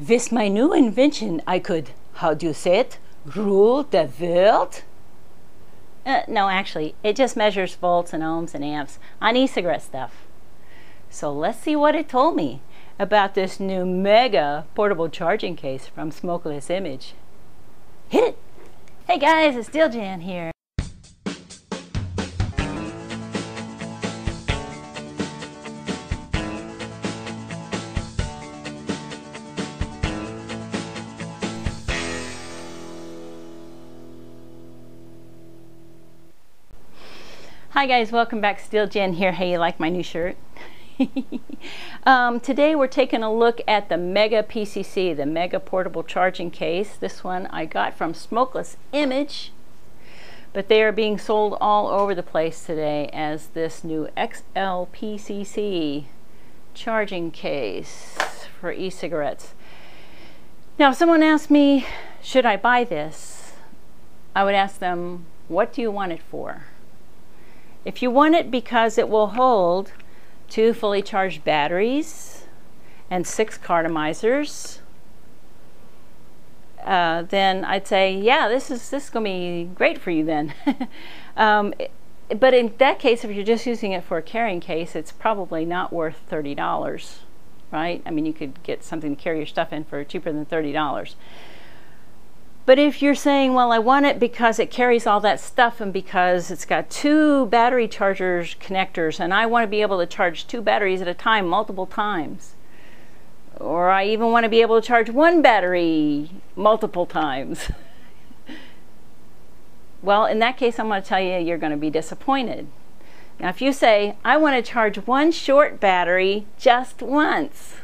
With my new invention, I could, how do you say it, rule the world? No, actually, it just measures volts and ohms and amps on e-cigarette stuff. So let's see what it told me about this new Mega portable charging case from SmokelessImage. Hit it! Hey guys, it's Jan here. Hi guys, welcome back. Jan here. Hey, you like my new shirt? Today we're taking a look at the Mega-PCC, the Mega Portable Charging Case. This one I got from SmokelessImage, but they are being sold all over the place today as this new XL-PCC charging case for e-cigarettes. Now, if someone asked me, should I buy this? I would ask them, what do you want it for? If you want it because it will hold 2 fully charged batteries and 6 cartomizers, then I'd say, yeah, this is going to be great for you then. But in that case, if you're just using it for a carrying case, it's probably not worth $30, right? I mean, you could get something to carry your stuff in for cheaper than $30. But if you're saying, well, I want it because it carries all that stuff and because it's got 2 battery chargers connectors and I want to be able to charge 2 batteries at a time multiple times, or I even want to be able to charge 1 battery multiple times, well, in that case, I'm going to tell you, you're going to be disappointed. Now, if you say, I want to charge 1 short battery just once,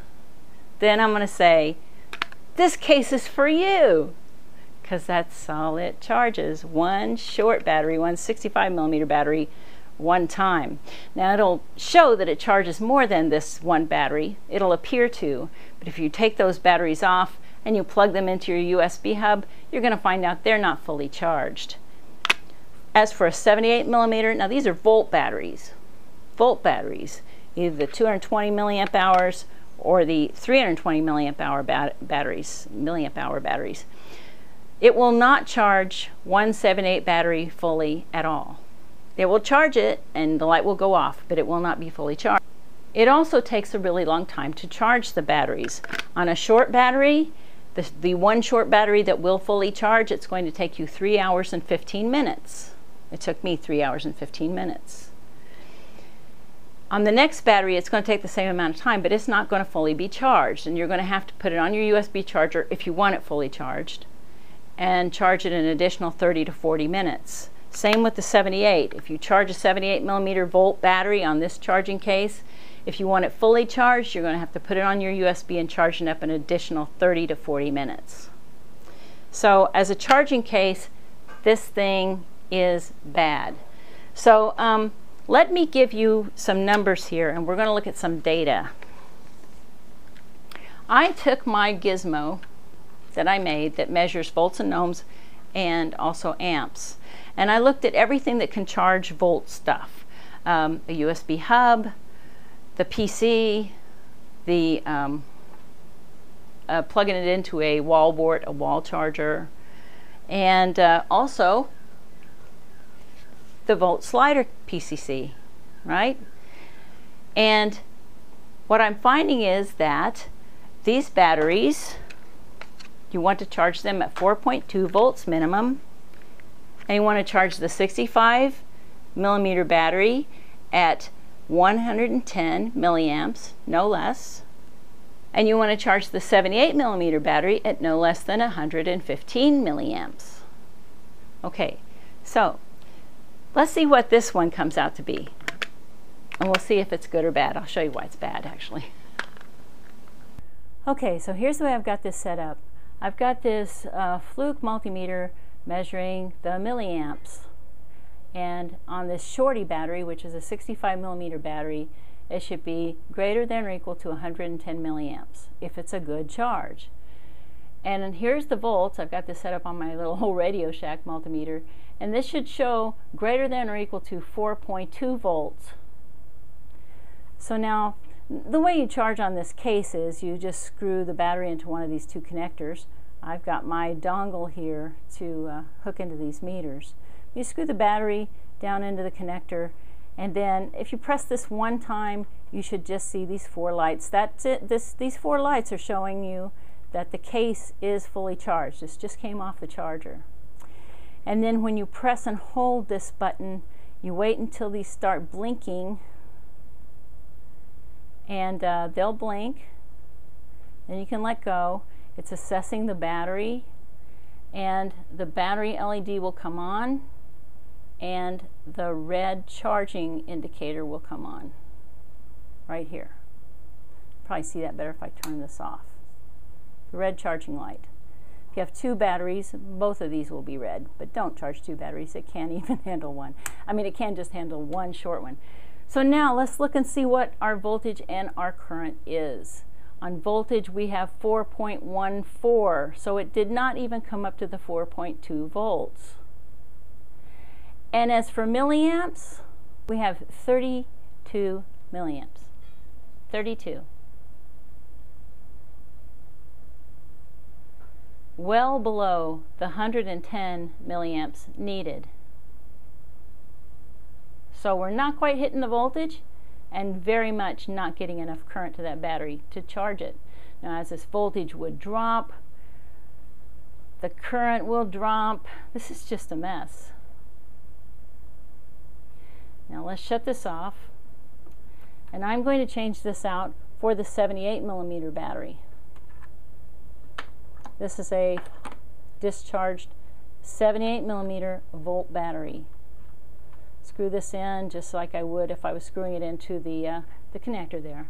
then I'm going to say, this case is for you. Because that's all it charges, 1 short battery, 1 65mm battery, 1 time. Now it'll show that it charges more than this 1 battery. It'll appear to, but if you take those batteries off and you plug them into your USB hub, you're going to find out they're not fully charged. As for a 78mm, now these are volt batteries, either the 220 milliamp hours or the 320 milliamp hour batteries. It will not charge 178 battery fully at all. It will charge it and the light will go off, but it will not be fully charged. It also takes a really long time to charge the batteries. On a short battery, the 1 short battery that will fully charge, it's going to take you 3 hours and 15 minutes. It took me 3 hours and 15 minutes. On the next battery, it's going to take the same amount of time, but it's not going to fully be charged, and you're going to have to put it on your USB charger if you want it fully charged, and charge it an additional 30 to 40 minutes. Same with the 78. If you charge a 78mm volt battery on this charging case, if you want it fully charged, you're going to have to put it on your USB and charge it up an additional 30 to 40 minutes. So as a charging case, this thing is bad. So let me give you some numbers here, and we're going to look at some data. I took my gizmo that I made that measures volts and ohms and also amps, and I looked at everything that can charge volt stuff, a USB hub, the PC, the plugging it into a wall wart, a wall charger, and also the volt slider PCC, right? And what I'm finding is that these batteries, you want to charge them at 4.2 volts minimum, and you want to charge the 65mm battery at 110 milliamps, no less, and you want to charge the 78mm battery at no less than 115 milliamps. Okay, so let's see what this one comes out to be, and we'll see if it's good or bad. I'll show you why it's bad, actually. Okay, so here's the way I've got this set up. I've got this Fluke multimeter measuring the milliamps, and on this shorty battery, which is a 65mm battery, it should be greater than or equal to 110 milliamps if it's a good charge. And here's the volts. I've got this set up on my little Radio Shack multimeter, and this should show greater than or equal to 4.2 volts. So now The way you charge on this case is you just screw the battery into one of these two connectors. I've got my dongle here to hook into these meters. You screw the battery down into the connector, and then if you press this one time, you should just see these 4 lights. That's it. These 4 lights are showing you that the case is fully charged. This just came off the charger. And then when you press and hold this button, you wait until these start blinking, and they'll blink. Then you can let go. It's assessing the battery, and the battery LED will come on, and the red charging indicator will come on right here. Probably see that better if I turn this off. The red charging light. If you have 2 batteries, both of these will be red, but don't charge 2 batteries. It can't even handle one. I mean, it can just handle one short one. So now let's look and see what our voltage and our current is. On voltage, we have 4.14, so it did not even come up to the 4.2 volts. And as for milliamps, we have 32 milliamps. 32. Well below the 110 milliamps needed. So we're not quite hitting the voltage, and very much not getting enough current to that battery to charge it. Now, as this voltage would drop, the current will drop. This is just a mess. Now let's shut this off, and I'm going to change this out for the 78mm battery. This is a discharged 78mm volt battery. Screw this in just like I would if I was screwing it into the connector there.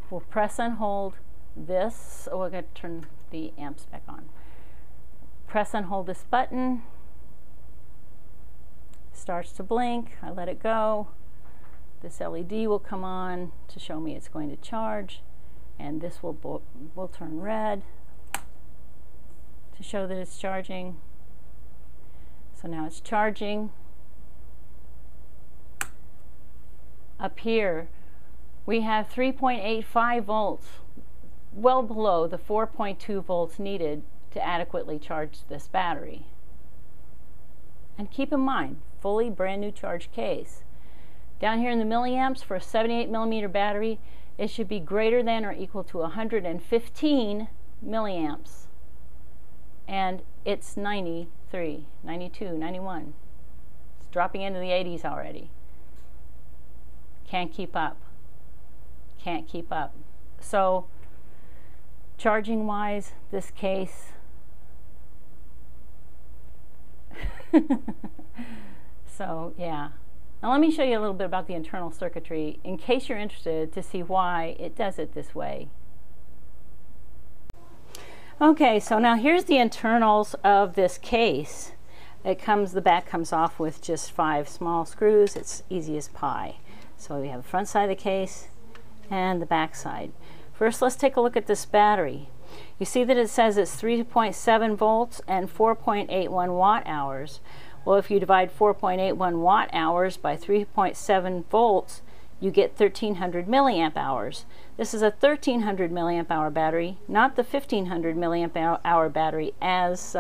We'll press and hold this. Oh, I got to turn the amps back on. Press and hold this button. Starts to blink. I let it go. This LED will come on to show me it's going to charge, and this will turn red to show that it's charging. So now it's charging. Up here we have 3.85 volts, well below the 4.2 volts needed to adequately charge this battery. And keep in mind, fully brand new charge case. Down here in the milliamps for a 78mm battery, it should be greater than or equal to 115 milliamps. And it's 93, 92, 91. It's dropping into the 80s already. Can't keep up. Can't keep up. So, charging wise, this case, so yeah. Now let me show you a little bit about the internal circuitry in case you're interested to see why it does it this way. Okay, so now here's the internals of this case. The back comes off with just 5 small screws. It's easy as pie. So we have the front side of the case and the back side. First, let's take a look at this battery. You see that it says it's 3.7 volts and 4.81 watt hours. Well, if you divide 4.81 watt hours by 3.7 volts, you get 1300 milliamp hours. This is a 1300 milliamp hour battery, not the 1500 milliamp hour battery as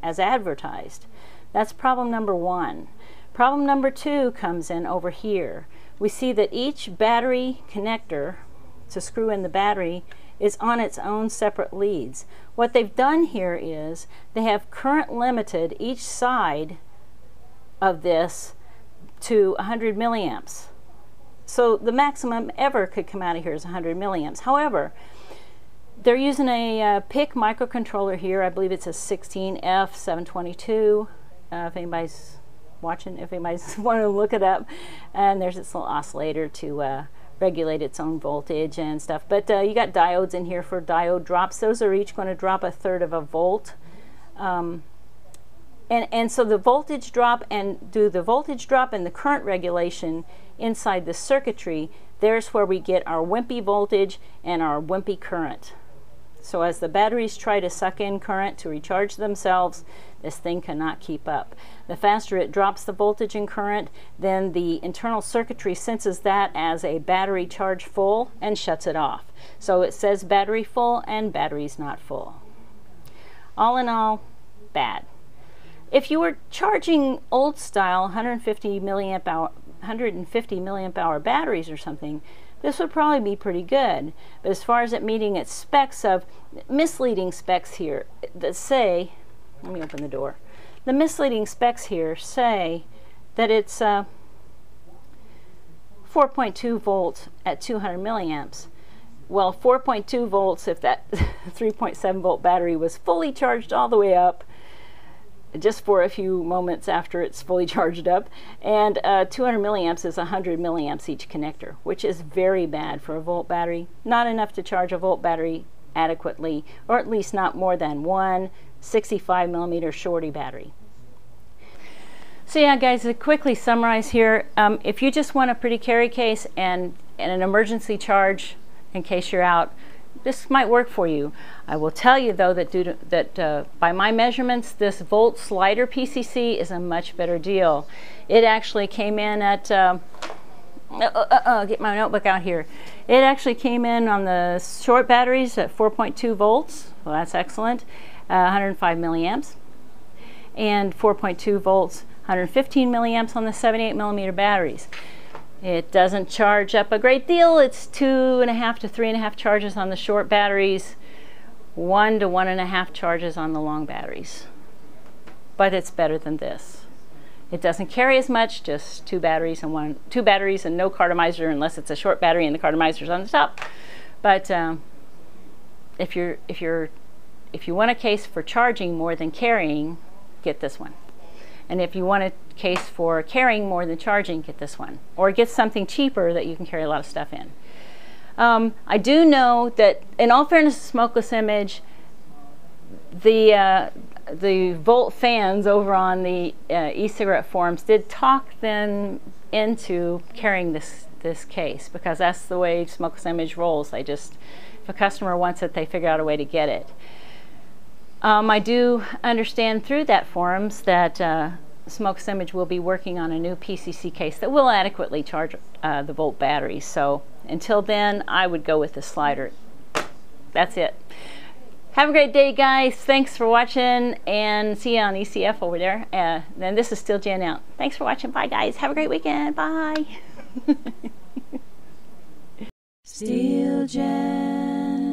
advertised. That's problem number 1. Problem number 2 comes in over here. We see that each battery connector to screw in the battery is on its own separate leads. What they've done here is they have current limited each side of this to 100 milliamps. So the maximum ever could come out of here is 100 milliamps. However, they're using a PIC microcontroller here. I believe it's a 16F722. If anybody's watching, if anybody's want to look it up. And there's this little oscillator to regulate its own voltage and stuff. But you got diodes in here for diode drops. Those are each going to drop 1/3 of a volt. And so the voltage drop and the voltage drop and the current regulation inside the circuitry, there's where we get our wimpy voltage and our wimpy current. So as the batteries try to suck in current to recharge themselves, this thing cannot keep up. The faster it drops the voltage and current, then the internal circuitry senses that as a battery charge full and shuts it off. So it says battery full and battery's not full. All in all, bad. If you were charging old style 150 milliamp hour batteries or something, this would probably be pretty good. But as far as it meeting its specs of misleading specs here that say, let me open the door. The misleading specs here say that it's 4.2 volts at 200 milliamps. Well, 4.2 volts if that 3.7 volt battery was fully charged all the way up, just for a few moments after it's fully charged up, and 200 milliamps is 100 milliamps each connector, which is very bad for a volt battery. Not enough to charge a volt battery adequately, or at least not more than one 65 millimeter shorty battery. So yeah, guys, to quickly summarize here, if you just want a pretty carry case and an emergency charge in case you're out, this might work for you. I will tell you though that by my measurements, this volt slider PCC is a much better deal. It actually came in at get my notebook out here. It actually came in on the short batteries at 4.2 volts. Well, that's excellent. 105 milliamps, and 4.2 volts, 115 milliamps on the 78 millimeter batteries. It doesn't charge up a great deal. It's 2.5 to 3.5 charges on the short batteries, 1 to 1.5 charges on the long batteries. But it's better than this. It doesn't carry as much, just two batteries and no cartomizer, unless it's a short battery and the cartomizer's on the top. But if you want a case for charging more than carrying, get this one. And if you want a case for carrying more than charging, get this one. Or get something cheaper that you can carry a lot of stuff in. I do know that, in all fairness to SmokelessImage, the Volt fans over on the e-cigarette forums did talk them into carrying this case, because that's the way SmokelessImage rolls. If a customer wants it, they figure out a way to get it. I do understand through that forums that SmokelessImage will be working on a new PCC case that will adequately charge the Volt batteries. So until then, I would go with the slider. That's it. Have a great day, guys. Thanks for watching, and see you on ECF over there. Then this is Still Jen out. Thanks for watching. Bye, guys. Have a great weekend. Bye. Still Jen.